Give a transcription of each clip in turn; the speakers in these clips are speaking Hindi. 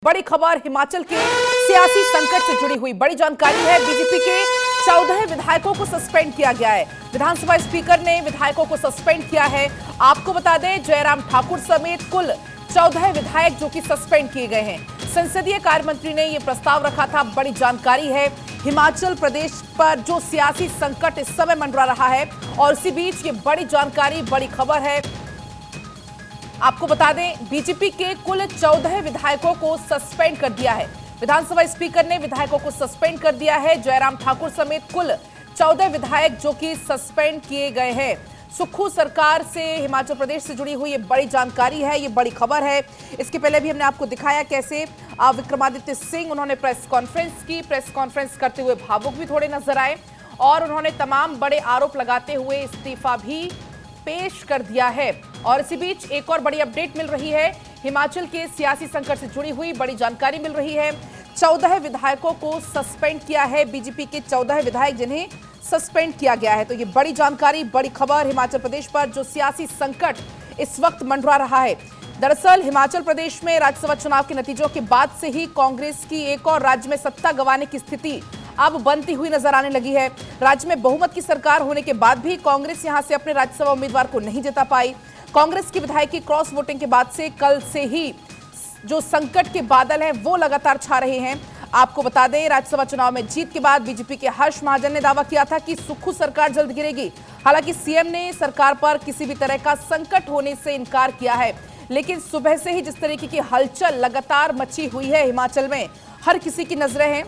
बड़ी खबर हिमाचल के सियासी संकट से जुड़ी हुई बड़ी जानकारी है। बीजेपी के 14 विधायकों को सस्पेंड किया गया है। विधानसभा स्पीकर ने विधायकों को सस्पेंड किया है। आपको बता दें, जयराम ठाकुर समेत कुल 14 विधायक जो कि सस्पेंड किए गए हैं। संसदीय कार्य मंत्री ने यह प्रस्ताव रखा था। बड़ी जानकारी है। हिमाचल प्रदेश पर जो सियासी संकट इस समय मंडरा रहा है और इसी बीच ये बड़ी जानकारी, बड़ी खबर है। आपको बता दें, बीजेपी के कुल 14 विधायकों को सस्पेंड कर दिया है। विधानसभा स्पीकर ने विधायकों को सस्पेंड कर दिया है। जयराम ठाकुर समेत कुल 14 विधायक जो कि सस्पेंड किए गए हैं। सुक्खू सरकार से हिमाचल प्रदेश से जुड़ी हुई ये बड़ी जानकारी है, ये बड़ी खबर है। इसके पहले भी हमने आपको दिखाया कैसे विक्रमादित्य सिंह उन्होंने प्रेस कॉन्फ्रेंस की। प्रेस कॉन्फ्रेंस करते हुए भावुक भी थोड़े नजर आए और उन्होंने तमाम बड़े आरोप लगाते हुए इस्तीफा भी पेश कर दिया है। और इसी बीच एक और बड़ी अपडेट मिल रही है। हिमाचल के सियासी संकट से जुड़ी हुई बड़ी जानकारी मिल रही है। 14 विधायकों को सस्पेंड किया है। बीजेपी के 14 विधायक जिन्हें सस्पेंड किया गया है। तो ये बड़ी जानकारी, बड़ी खबर हिमाचल प्रदेश पर जो सियासी संकट इस वक्त मंडरा रहा है। दरअसल हिमाचल प्रदेश में राज्यसभा चुनाव के नतीजों के बाद से ही कांग्रेस की एक और राज्य में सत्ता गंवाने की स्थिति अब बनती हुई नजर आने लगी है। राज्य में बहुमत की सरकार होने के बाद भी कांग्रेस यहां से अपने राज्यसभा उम्मीदवार को नहीं जिता पाई। कांग्रेस की विधायक की क्रॉस वोटिंग के बाद से कल से ही जो संकट के बादल हैं वो लगातार छा रहे हैं। आपको बता दें, राज्यसभा चुनाव में जीत के बाद बीजेपी के हर्ष महाजन ने दावा किया था कि सुक्खू सरकार जल्द गिरेगी। हालांकि सीएम ने सरकार पर किसी भी तरह का संकट होने से इनकार किया है। लेकिन सुबह से ही जिस तरीके की हलचल लगातार मची हुई है हिमाचल में, हर किसी की नजरें हैं।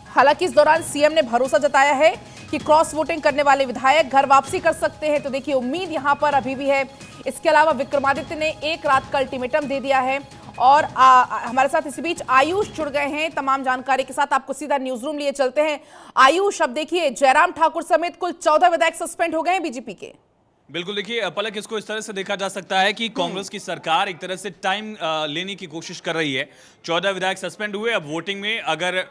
हालांकि इस दौरान सीएम ने भरोसा जताया है कि क्रॉस वोटिंग करने वाले विधायक घर वापसी कर सकते हैं। तो देखिए, उम्मीद यहां पर अभी भी है। इसके अलावा विक्रमादित्य ने एक रात का अल्टीमेटम दे दिया है। और हमारे साथ इसी बीच आयुष जुड़ गए हैं तमाम जानकारी के साथ। आपको सीधा न्यूज रूम लिए चलते हैं। आयुष, अब देखिए, जयराम ठाकुर समेत कुल 14 विधायक सस्पेंड हो गए हैं बीजेपी के। बिल्कुल, देखिए पलक, इसको इस तरह से देखा जा सकता है कि कांग्रेस की सरकार एक तरह से टाइम लेने की कोशिश कर रही है। 14 विधायक सस्पेंड हुए। अब वोटिंग में अगर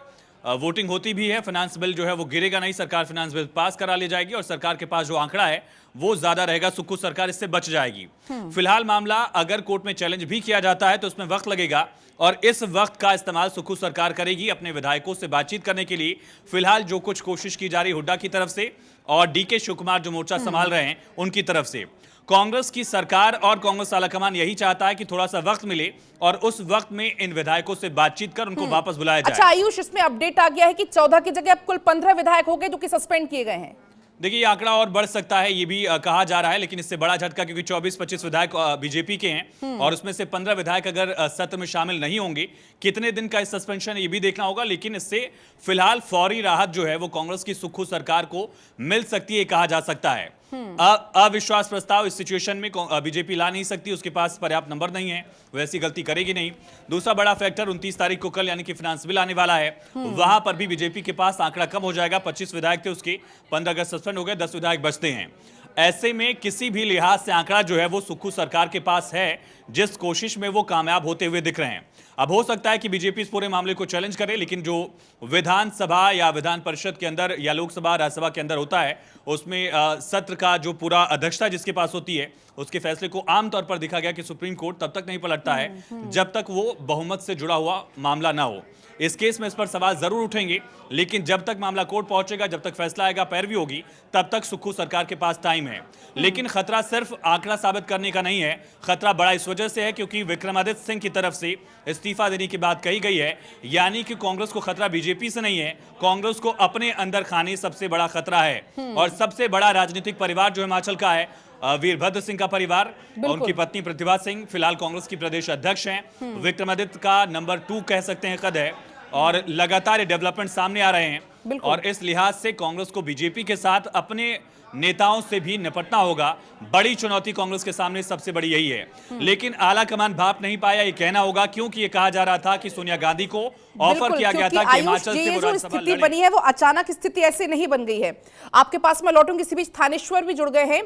वोटिंग होती भी है, फाइनेंस बिल जो है वो गिरेगा नहीं, सरकार फाइनेंस बिल पास करा ले जाएगी और सरकार के पास जो आंकड़ा है वो ज्यादा रहेगा। सुक्खू सरकार इससे बच जाएगी। फिलहाल मामला अगर कोर्ट में चैलेंज भी किया जाता है तो उसमें वक्त लगेगा और इस वक्त का इस्तेमाल सुक्खू सरकार करेगी अपने विधायकों से बातचीत करने के लिए। फिलहाल जो कुछ कोशिश की जा रही हुड्डा की तरफ से और डीके शिव कुमार जो मोर्चा संभाल रहे हैं उनकी तरफ से, कांग्रेस की सरकार और कांग्रेस आलाकमान यही चाहता है कि थोड़ा सा वक्त मिले और उस वक्त में इन विधायकों से बातचीत कर उनको वापस बुलाया जाए। अच्छा आयुष, इसमें अपडेट आ गया है कि 14 की जगह अब कुल 15 विधायक हो गए जो कि सस्पेंड किए गए हैं। देखिए, ये आंकड़ा और बढ़ सकता है, ये भी कहा जा रहा है। लेकिन इससे बड़ा झटका, क्योंकि 24-25 विधायक बीजेपी के हैं और उसमें से 15 विधायक अगर सत्र में शामिल नहीं होंगे, कितने दिन का इस सस्पेंशन ये भी देखना होगा। लेकिन इससे फिलहाल फौरी राहत जो है वो कांग्रेस की सुक्खू सरकार को मिल सकती है, कहा जा सकता है। अविश्वास प्रस्ताव इस सिचुएशन में बीजेपी ला नहीं सकती, उसके पास पर्याप्त नंबर नहीं है, वैसी गलती करेगी नहीं। दूसरा बड़ा फैक्टर 29 तारीख को कल यानी कि फाइनेंस बिल आने वाला है, वहां पर भी बीजेपी के पास आंकड़ा कम हो जाएगा। 25 विधायक थे, उसके 15 अगस्त सस्पेंड हो गए, 10 विधायक बचते हैं। ऐसे में किसी भी लिहाज से आंकड़ा जो है वो सुक्खू सरकार के पास है, जिस कोशिश में वो कामयाब होते हुए दिख रहे हैं। अब हो सकता है कि बीजेपी इस पूरे मामले को चैलेंज करे, लेकिन जो विधानसभा या विधान परिषद के अंदर या लोकसभा राज्यसभा के अंदर होता है, उसमें सत्र का जो पूरा अध्यक्षता जिसके पास होती है, उसके फैसले को आमतौर पर देखा गया कि सुप्रीम कोर्ट तब तक नहीं पलटता है जब तक वो बहुमत से जुड़ा हुआ मामला ना हो। इस केस में इस पर सवाल जरूर उठेंगे, लेकिन जब तक मामला कोर्ट पहुंचेगा, जब तक फैसला आएगा, पैरवी होगी, तब तक सुक्खू सरकार के पास टाइम है। लेकिन खतरा सिर्फ आंकड़ा साबित करने का नहीं है। खतरा बड़ा इस वजह से है क्योंकि विक्रमादित्य सिंह की तरफ से इस्तीफा देने की बात कही गई है। यानी कि कांग्रेस को खतरा बीजेपी से नहीं है, कांग्रेस को अपने अंदर खाने सबसे बड़ा खतरा है। और सबसे बड़ा राजनीतिक परिवार जो हिमाचल का है, वीरभद्र सिंह का परिवार और उनकी पत्नी प्रतिभा सिंह फिलहाल कांग्रेस की प्रदेश अध्यक्ष हैं। विक्रमादित्य का नंबर 2 कह सकते हैं कद है और लगातार ये डेवलपमेंट सामने आ रहे हैं। और इस लिहाज से कांग्रेस को बीजेपी के साथ अपने नेताओं से भी निपटना होगा। बड़ी चुनौती कांग्रेस के सामने सबसे बड़ी यही है। लेकिन आला कमान भाप नहीं पाया, ये कहना होगा, क्योंकि ये कहा जा रहा था कि सोनिया गांधी को ऑफर किया गया था कि हिमाचल से वो राज्यसभा स्थिति बनी है वो अचानक स्थिति ऐसे नहीं बन गई है। आपके पास मैं लौटूंगी, इसी बीच थानेश्वर भी जुड़ गए हैं।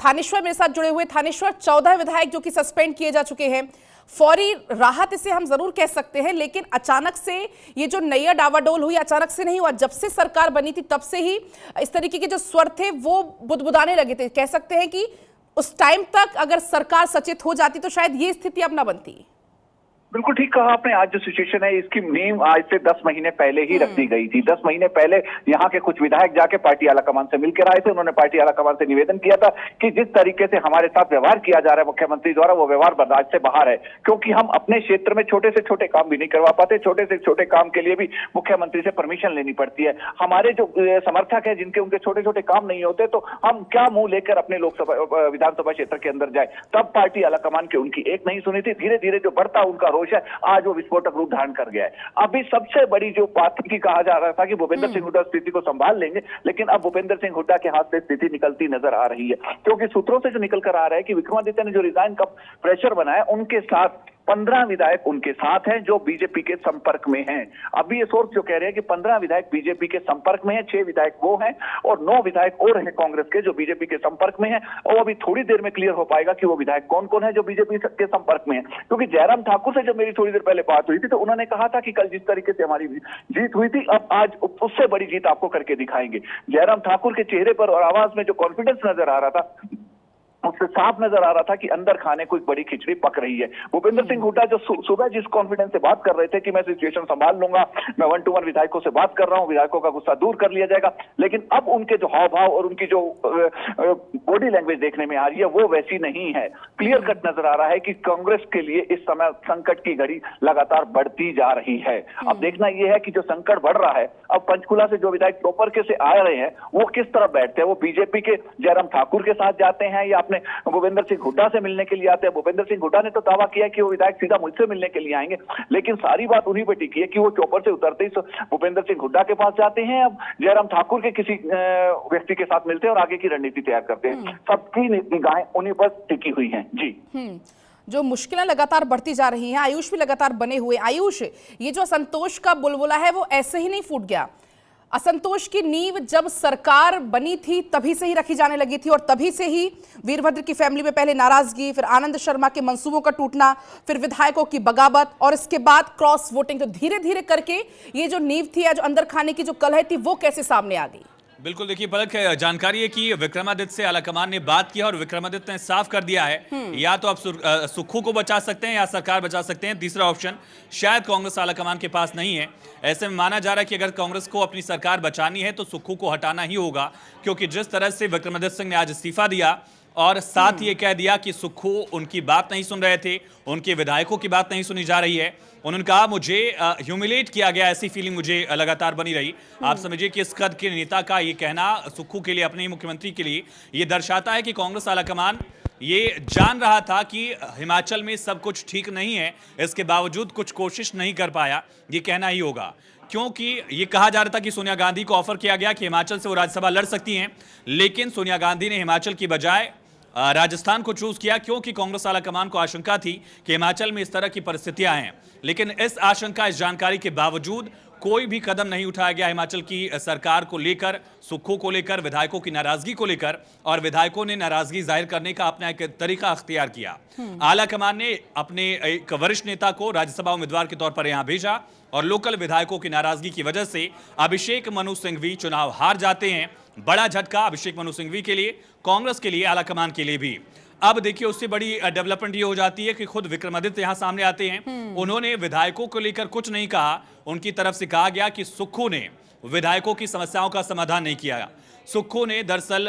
थानेश्वर मेरे साथ जुड़े हुए। थानेश्वर, 14 विधायक जो कि सस्पेंड किए जा चुके हैं, फौरी राहत इसे हम जरूर कह सकते हैं, लेकिन अचानक से ये जो नैया डावाडोल हुई अचानक से नहीं हुआ। जब से सरकार बनी थी तब से ही इस तरीके के जो स्वर थे वो बुदबुदाने लगे थे। कह सकते हैं कि उस टाइम तक अगर सरकार सचेत हो जाती तो शायद ये स्थिति अब ना बनती। बिल्कुल ठीक कहा आपने। आज जो सिचुएशन है इसकी नींव आज से 10 महीने पहले ही रख दी गई थी। 10 महीने पहले यहाँ के कुछ विधायक जाके पार्टी आलाकमान से मिलकर आए थे। उन्होंने पार्टी आलाकमान से निवेदन किया था कि जिस तरीके से हमारे साथ व्यवहार किया जा रहा है मुख्यमंत्री द्वारा, वो व्यवहार बर्दाश्त से बाहर है, क्योंकि हम अपने क्षेत्र में छोटे से छोटे काम भी नहीं करवा पाते। छोटे से छोटे काम के लिए भी मुख्यमंत्री से परमिशन लेनी पड़ती है। हमारे जो समर्थक है जिनके उनके छोटे छोटे काम नहीं होते, तो हम क्या मुंह लेकर अपने लोकसभा विधानसभा क्षेत्र के अंदर जाए। तब पार्टी आलाकमान की उनकी एक नहीं सुनी थी। धीरे धीरे जो बढ़ता उनका रोष है आज वो विस्फोटक रूप धारण कर गया है। अभी सबसे बड़ी जो बात थी कि कहा जा रहा था कि भूपेंद्र सिंह हुड्डा स्थिति को संभाल लेंगे, लेकिन अब भूपेंद्र सिंह हुड्डा के हाथ से स्थिति निकलती नजर आ रही है, क्योंकि सूत्रों से जो निकल कर आ रहा है कि विक्रमादित्य ने जो रिजाइन का प्रेशर बनाया, उनके साथ 15 विधायक उनके साथ हैं जो बीजेपी के संपर्क में हैं। अभी ये सोर्स जो कह रहे हैं कि 15 विधायक बीजेपी के संपर्क में हैं, 6 विधायक वो हैं और 9 विधायक और हैं कांग्रेस के जो बीजेपी के संपर्क में हैं। और अभी थोड़ी देर में क्लियर हो पाएगा कि वो विधायक कौन कौन है जो बीजेपी के संपर्क में है। क्योंकि जयराम ठाकुर से जब मेरी थोड़ी देर पहले बात हुई थी तो उन्होंने कहा था कि कल जिस तरीके से हमारी जीत हुई थी, अब आज उससे बड़ी जीत आपको करके दिखाएंगे। जयराम ठाकुर के चेहरे पर और आवाज में जो कॉन्फिडेंस नजर आ रहा था, उससे साफ नजर आ रहा था कि अंदर खाने को एक बड़ी खिचड़ी पक रही है। भूपेंद्र सिंह हुड्डा जो सुबह जिस कॉन्फिडेंस से बात कर रहे थे कि मैं सिचुएशन संभाल लूंगा, मैं 1-to-1 विधायकों से बात कर रहा हूं, विधायकों का गुस्सा दूर कर लिया जाएगा, लेकिन अब उनके जो हाव भाव और उनकी जो बॉडी लैंग्वेज देखने में आ रही है वो वैसी नहीं है। क्लियर कट नजर आ रहा है कि कांग्रेस के लिए इस समय संकट की घड़ी लगातार बढ़ती जा रही है। अब देखना यह है कि जो संकट बढ़ रहा है, अब पंचकुला से जो विधायक टोपर के से आ रहे हैं वो किस तरह बैठते हैं। वो बीजेपी के जयराम ठाकुर के साथ जाते हैं या अपने भूपेंद्र सिंह हुड्डा से मिलने के लिए आते हैं। भूपेंद्र सिंह हुड्डा ने तो दावा किया कि वो विधायक सीधा मुझसे मिलने के लिए आएंगे, लेकिन सारी बात उन्हीं पर टिकी है कि वो चौपर से उतरते ही भूपेंद्र सिंह हुड्डा के पास जाते हैं, अब जयराम ठाकुर के किसी व्यक्ति के साथ मिलते हैं और आगे की रणनीति तैयार करते हैं। सबकी निगाहें उन्हीं पर टिकी हुई हैं। जी, जो मुश्किलें लगातार बढ़ती जा रही हैं, आयुष भी लगातार बने हुए। आयुष, ये जो असंतोष का बुलबुला है वो ऐसे ही नहीं फूट गया। असंतोष की नींव जब सरकार बनी थी तभी से ही रखी जाने लगी थी और तभी से ही वीरभद्र की फैमिली में पहले नाराजगी, फिर आनंद शर्मा के मंसूबों का टूटना, फिर विधायकों की बगावत और इसके बाद क्रॉस वोटिंग। तो धीरे धीरे करके ये जो नींव थी या जो अंदर खाने की जो कलह थी वो कैसे सामने आ गई। बिल्कुल, देखिए पलक, जानकारी है कि विक्रमादित्य से आलाकमान ने बात किया और विक्रमादित्य ने साफ कर दिया है या तो आप सुक्खू को बचा सकते हैं या सरकार बचा सकते हैं। तीसरा ऑप्शन शायद कांग्रेस आलाकमान के पास नहीं है। ऐसे में माना जा रहा है कि अगर कांग्रेस को अपनी सरकार बचानी है तो सुक्खू को हटाना ही होगा, क्योंकि जिस तरह से विक्रमादित्य सिंह ने आज इस्तीफा दिया और साथ ये कह दिया कि सुक्खू उनकी बात नहीं सुन रहे थे, उनके विधायकों की बात नहीं सुनी जा रही है। उन्होंने कहा मुझे ह्यूमिलेट किया गया, ऐसी फीलिंग मुझे लगातार बनी रही। आप समझिए कि इस कद के नेता का ये कहना सुक्खू के लिए, अपने ही मुख्यमंत्री के लिए, ये दर्शाता है कि कांग्रेस आलाकमान ये जान रहा था कि हिमाचल में सब कुछ ठीक नहीं है, इसके बावजूद कुछ कोशिश नहीं कर पाया, ये कहना ही होगा। क्योंकि ये कहा जा रहा था कि सोनिया गांधी को ऑफर किया गया कि हिमाचल से वो राज्यसभा लड़ सकती हैं, लेकिन सोनिया गांधी ने हिमाचल की बजाय राजस्थान को चूज किया, क्योंकि कांग्रेस आलाकमान को आशंका थी कि हिमाचल में इस तरह की परिस्थितियां हैं। लेकिन इस आशंका, इस जानकारी के बावजूद कोई भी कदम नहीं उठाया गया हिमाचल की सरकार को लेकर, सुक्खू को लेकर, विधायकों की नाराजगी को लेकर, और विधायकों ने नाराजगी जाहिर करने का अपना एक तरीका अख्तियार किया। आलाकमान ने अपने एक वरिष्ठ नेता को राज्यसभा उम्मीदवार के तौर पर यहां भेजा और लोकल विधायकों की नाराजगी की वजह से अभिषेक मनु सिंघवी चुनाव हार जाते हैं। बड़ा झटका अभिषेक मनु सिंघवी के लिए, कांग्रेस के लिए, आलाकमान के लिए भी। अब देखिए उससे बड़ी डेवलपमेंट ये हो जाती है कि खुद विक्रमादित्य यहां सामने आते हैं। उन्होंने विधायकों को लेकर कुछ नहीं कहा। उनकी तरफ से कहा गया कि सुक्खू ने विधायकों की समस्याओं का समाधान नहीं किया। सुक्खू ने दरअसल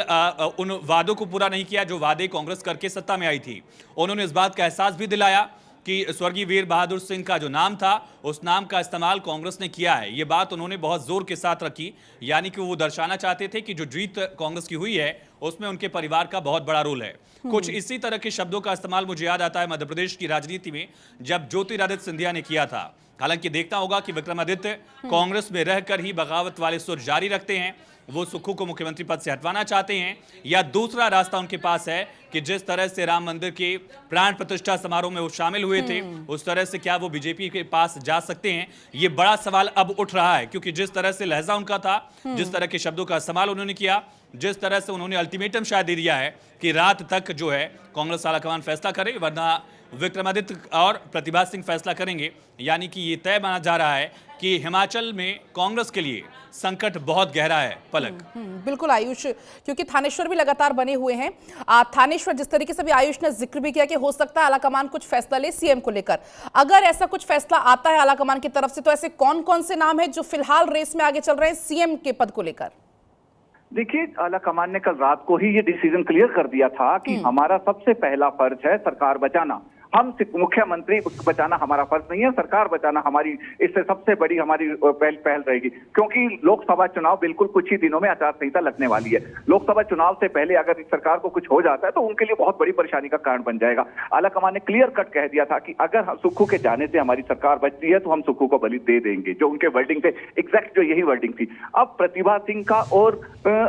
उन वादों को पूरा नहीं किया जो वादे कांग्रेस करके सत्ता में आई थी। उन्होंने इस बात का एहसास भी दिलाया कि स्वर्गीय वीर बहादुर सिंह का जो नाम था, उस नाम का इस्तेमाल कांग्रेस ने किया है। ये बात उन्होंने बहुत जोर के साथ रखी, यानी कि वो दर्शाना चाहते थे कि जो जीत कांग्रेस की हुई है उसमें उनके परिवार का बहुत बड़ा रोल है। कुछ इसी तरह के शब्दों का इस्तेमाल मुझे याद आता है मध्य प्रदेश की राजनीति में जब ज्योतिरादित्य सिंधिया ने किया था। हालांकि देखना होगा कि विक्रमादित्य कांग्रेस में रहकर ही बगावत वाले सुर जारी रखते हैं, वो सुक्खू को मुख्यमंत्री पद से हटवाना चाहते हैं, या दूसरा रास्ता उनके पास है कि जिस तरह से राम मंदिर के प्राण प्रतिष्ठा समारोह में वो शामिल हुए थे, उस तरह से क्या वो बीजेपी के पास जा सकते हैं। ये बड़ा सवाल अब उठ रहा है, क्योंकि जिस तरह से लहजा उनका था, जिस तरह के शब्दों का इस्तेमाल उन्होंने किया, जिस तरह से उन्होंने अल्टीमेटम शायद दे दिया है कि रात तक जो है कांग्रेस आलाकमान फैसला करे, वरना विक्रमादित्य और प्रतिभा सिंह फैसला करेंगे। यानी कि ये तय माना जा रहा है कि हिमाचल में कांग्रेस के लिए संकट बहुत गहरा है। पलक। बिल्कुल आयुष, क्योंकि थानेश्वर भी लगातार बने हुए हैं। थानेश्वर, जिस तरीके से भी आयुष ने जिक्र भी किया कि हो सकता है आलाकमान कुछ फैसला ले सीएम को लेकर, अगर ऐसा कुछ फैसला आता है आलाकमान की तरफ से, तो ऐसे कौन कौन से नाम है जो फिलहाल रेस में आगे चल रहे हैं सीएम के पद को लेकर? देखिए, आलाकमान ने कल रात को ही ये डिसीजन क्लियर कर दिया था कि हमारा सबसे पहला फर्ज है सरकार बचाना। हम मुख्यमंत्री बचाना हमारा फर्ज नहीं है, सरकार बचाना हमारी इससे सबसे बड़ी हमारी पहल रहेगी। क्योंकि लोकसभा चुनाव बिल्कुल कुछ ही दिनों में आचार संहिता लगने वाली है। लोकसभा चुनाव से पहले अगर इस सरकार को कुछ हो जाता है तो उनके लिए बहुत बड़ी परेशानी का कारण बन जाएगा। आलाकमान ने क्लियर कट कह दिया था कि अगर सुक्खू के जाने से हमारी सरकार बचती है तो हम सुक्खू को बलि दे देंगे। जो उनके वर्डिंग थे, एग्जैक्ट जो यही वर्डिंग थी। अब प्रतिभा सिंह का और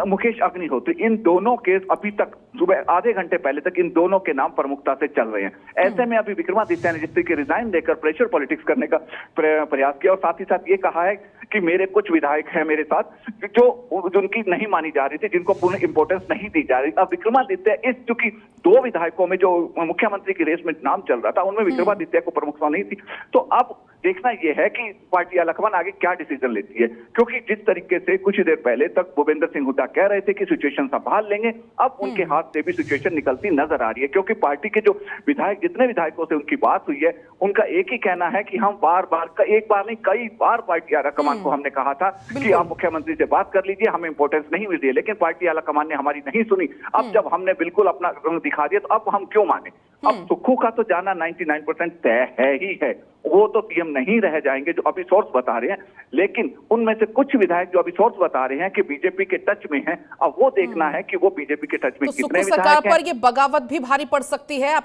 मुकेश अग्निहोत्री, इन दोनों केस अभी तक सुबह आधे घंटे पहले तक इन दोनों के नाम प्रमुखता से चल रहे हैं। ऐसे में अभी विक्रमादित्य ने जिस तरीके रिजाइन देकर प्रेशर पॉलिटिक्स करने का प्रयास किया और साथ ही साथ ये कहा है कि मेरे कुछ विधायक हैं मेरे साथ जो उनकी नहीं मानी जा रही थी, जिनको पूर्ण इंपॉर्टेंस नहीं दी जा रही। अब विक्रमादित्य इस चूंकि दो विधायकों में जो मुख्यमंत्री की रेस में नाम चल रहा था उनमें विक्रमादित्य को प्रमुखता नहीं थी। तो अब देखना यह है कि पार्टी आलाकमान आगे क्या डिसीजन लेती है, क्योंकि जिस तरीके से कुछ ही देर पहले तक भूपेंद्र सिंह हुड्डा कह रहे थे कि सिचुएशन संभाल लेंगे, अब उनके हाथ से भी सिचुएशन निकलती नजर आ रही है। क्योंकि पार्टी के जो विधायक, जितने विधायकों से उनकी बात हुई है, उनका एक ही कहना है कि हम बार बार, एक बार नहीं कई बार पार्टी आलाकमान को हमने कहा था कि आप मुख्यमंत्री से बात कर लीजिए, हमें इंपॉर्टेंस नहीं मिल रही है, लेकिन पार्टी आलाकमान ने हमारी नहीं सुनी। अब जब हमने बिल्कुल अपना रंग दिखा दिया तो अब हम क्यों माने। अब सुक्खू का तो जाना 99% तय है ही है, वो तो सीएम नहीं रह जाएंगे जो अभी सोर्स बता रहे हैं। लेकिन उनमें से कुछ विधायक जो अभी सोर्स बता रहे हैं कि बीजेपी के टच में हैं, अब वो देखना है कि वो बीजेपी के टच में तो कितने सुक्खू सरकार विधायक हैं। पर ये बगावत भी भारी पड़ सकती है।